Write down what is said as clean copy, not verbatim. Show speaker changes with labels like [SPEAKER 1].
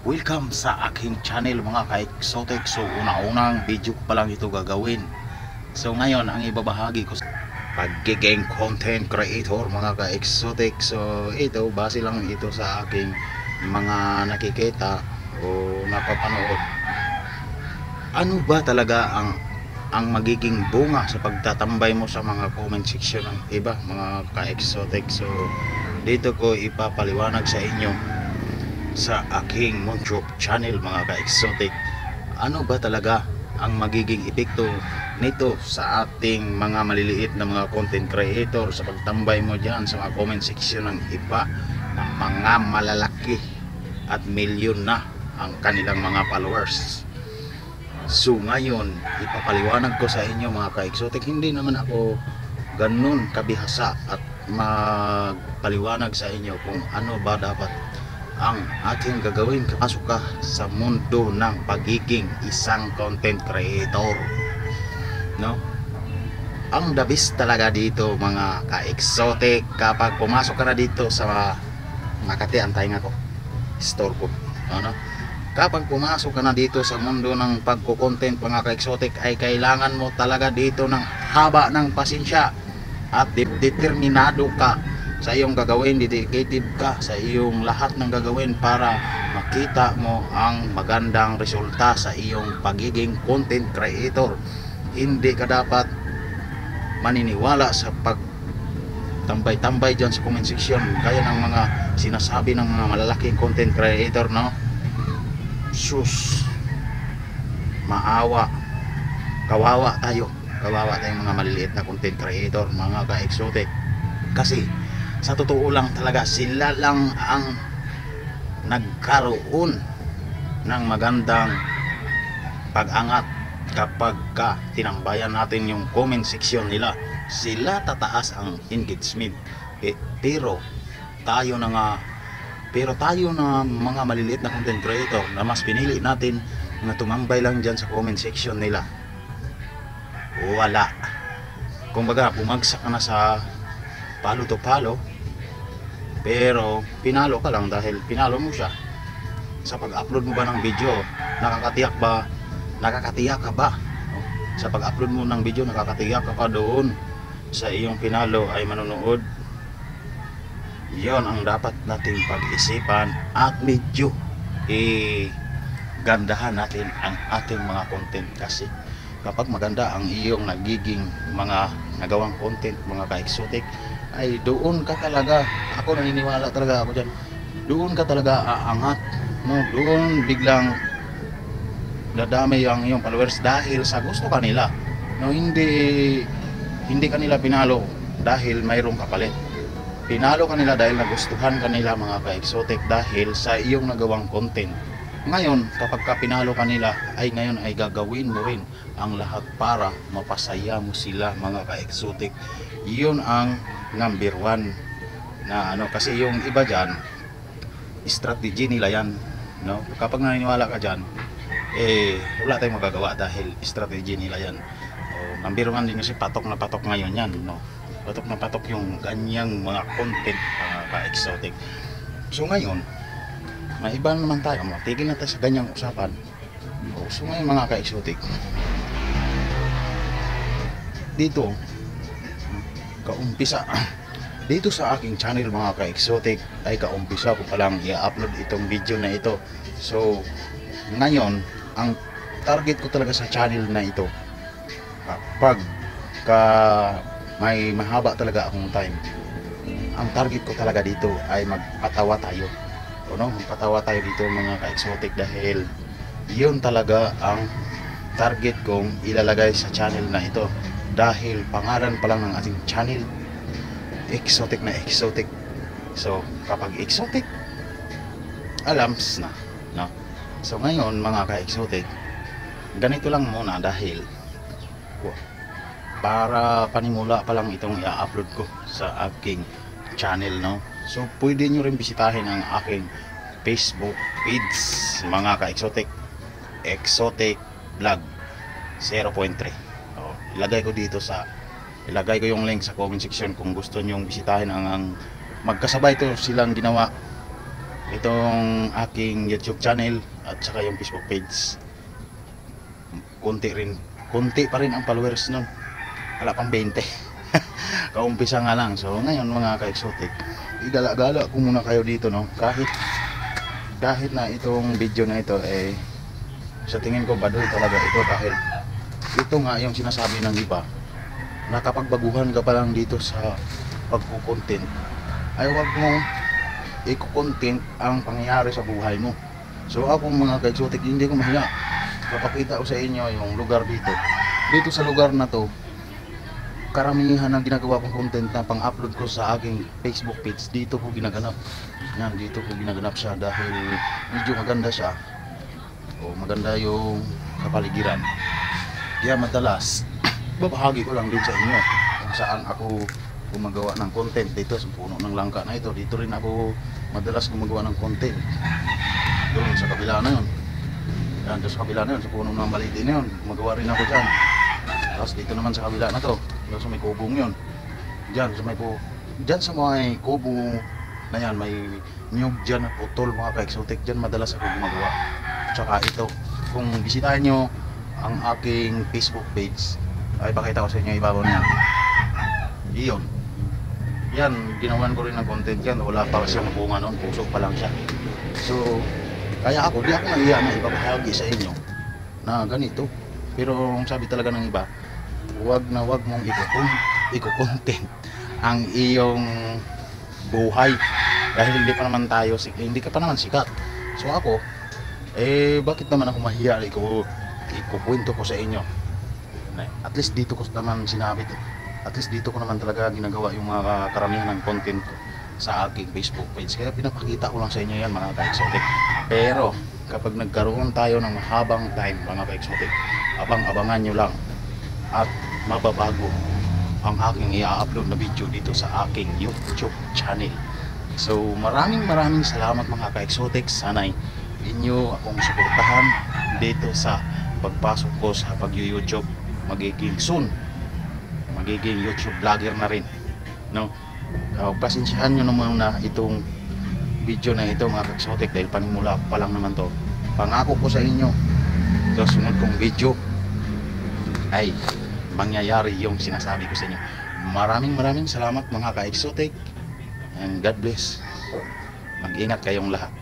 [SPEAKER 1] Welcome sa aking channel mga ka-exotic. So una-unang video ko pa lang ito gagawin. So ngayon ang ibabahagi ko sa pagiging content creator mga ka-exotic. So ito base lang ito sa aking mga nakikita o napapanood. Ano ba talaga ang magiging bunga sa pagtatambay mo sa mga comment section ng iba mga ka-exotic? So dito ko ipapaliwanag sa inyo sa aking YouTube channel mga ka-exotic. Ano ba talaga ang magiging epekto nito sa ating mga maliliit na mga content creator sa pagtambay mo dyan sa mga comment section ng iba na mga malalaki at milyon na ang kanilang mga followers? So ngayon ipapaliwanag ko sa inyo mga ka-exotic. Hindi naman ako ganun kabihasa at magpaliwanag sa inyo kung ano ba dapat ang ating gagawin kapasok ka sa mundo ng pagiging isang content creator, no? Ang the best talaga dito mga ka-exotic, kapag pumasok ka na dito sa Makati, antay nga ko store ko, ano? Kapag pumasok ka na dito sa mundo ng pagko-content mga ka-exotic, ay kailangan mo talaga dito ng haba ng pasensya at determinado ka sa iyong gagawin, dedicated ka sa iyong lahat ng gagawin para makita mo ang magandang resulta sa iyong pagiging content creator. Hindi ka dapat maniniwala sa pagtambay-tambay dyan sa comment section kaya ng mga sinasabi ng mga malalaking content creator, no? Sus, maawa, kawawa tayo mga maliliit na content creator mga ka-exotic. Kasi sa totoo lang talaga, sila lang ang nagkaroon ng magandang pag-angat kapag tinambayan natin yung comment section nila. Sila tataas ang engagement. Pero tayo na mga maliliit na content creator na mas pinili natin na tumambay lang dyan sa comment section nila, wala. Kumbaga bumagsak ka na sa palo to palo, pero pinalo ka lang dahil pinalo mo siya. Sa pag-upload mo ba ng video, nakakatiyak ka ba? Sa pag-upload mo ng video, nakakatiyak ka pa doon sa iyong pinalo ay manonood? Yon ang dapat nating pag-isipan at medyo gandahan natin ang ating mga content. Kasi kapag maganda ang iyong nagiging mga nagawang content mga ka-exotic, ay doon ka talaga, ako naniniwala talaga ako dyan, doon ka talaga aangat, no? Doon biglang dadami ang iyong followers dahil sa gusto kanila, no? Hindi kanila pinalo dahil mayroong kapalit. Pinalo kanila dahil nagustuhan kanila mga ka-exotic dahil sa iyong nagawang content. Ngayon kapag pinalo kanila, ay ngayon ay gagawin mo rin ang lahat para mapasaya mo sila mga ka-exotic. Yun ang number one na ano, kasi yung iba dyan, strategy nila yan, no? Kapag naniniwala ka dyan, wala tayong magagawa dahil strategy nila yan. Number one din kasi patok na patok ngayon yan, no? Patok na patok yung ganyang mga content mga ka-exotic. So ngayon may iba naman tayo, matigil na tayo sa ganyang usapan. So ngayon mga ka-exotic, dito kaumpisa dito sa aking channel mga ka-exotic, ay kaumpisa ko palang i-upload itong video na ito. So ngayon ang target ko talaga sa channel na ito, kapag may mahaba talaga akong time, ang target ko talaga dito ay magpatawa tayo, no? Magpatawa tayo dito mga ka-exotic, dahil yun talaga ang target kong ilalagay sa channel na ito. Dahil pangalan pa lang ng ating channel, exotic na exotic. So kapag exotic, alams na, no? So ngayon mga ka-exotic, ganito lang muna, dahil para panimula pa lang itong i-upload ko sa aking channel, no? So pwede nyo rin bisitahin ang aking Facebook page mga ka-exotic, Exotic Vlog 0.3. Ilagay ko yung link sa comment section kung gusto nyong bisitahin ang magkasabay ito silang ginawa. itong aking YouTube channel at saka yung Facebook page. Konti pa rin ang followers nun, wala pang 20. Kaumpisa nga lang. So ngayon mga ka-exotic, igala-gala ko muna kayo dito, no, kahit na itong video na ito sa tingin ko baduy talaga ito, dahil ito nga yung sinasabi ng iba, nakapagbaguhan ka pa lang dito sa pagkukontent, ay wag mo i-content ang pangyayari sa buhay mo. So ako mga ka-exotic, hindi ko mahiya, papakita ko sa inyo yung lugar dito sa lugar na to. Karamihan ng ginagawa kong content na pang-upload ko sa aking Facebook page, dito ko ginaganap. Yan, dito ko ginaganap siya dahil medyo maganda siya, o maganda yung kapaligiran. Kaya madalas babahagi ko lang din sa inyo kung saan ako gumagawa ng content. Dito sa puno ng langka na ito, dito rin ako madalas gumagawa ng content. Doon sa kabila na yun, yan, doon sa kabila na yun, sa puno ng baliti na yun, gumagawa rin ako dyan. Tapos dito naman sa kabila na to, doon sa may kubong yun, dyan sa may kubo na yan, may niyog dyan, putol mga ka-exotic, dyan madalas ako gumagawa. Tsaka ito, kung bisitahin nyo ang aking Facebook page, ay pakita ko sa inyo ibabaw na yan. Iyon, yan, ginawan ko rin ng content yan, wala pa siyang bunga noon, puso pa lang siya. So kaya ako, di ako nahiya na ibabahagi sa inyo na ganito. Pero sabi talaga ng iba, wag mong i-content ang iyong buhay dahil hindi ka pa naman sikat. So ako, bakit naman ako mahiya ikukwento ko sa inyo? At least dito ko naman sinabi to. At least dito ko naman talaga ginagawa yung mga karamihan ng content ko sa aking Facebook page. Kaya pinapakita ko lang sa inyo yan mga ka-exotic. Pero kapag nagkaroon tayo ng mahabang time mga ka-exotic, abang-abangan nyo lang at mababago ang aking i-upload na video dito sa aking YouTube channel. So maraming salamat mga ka-exotic. Sana'y inyo akong suportahan dito sa pagpasok ko sa pag-YouTube. Magiging YouTube vlogger na rin, no? Pasensyahan nyo naman na itong video na ito mga ka-exotic, dahil panimula pa lang naman to. Pangako ko sa inyo, sa sunod kong video ay mangyayari yung sinasabi ko sa inyo. Maraming salamat mga ka-exotic, and God bless. Mag-ingat kayong lahat.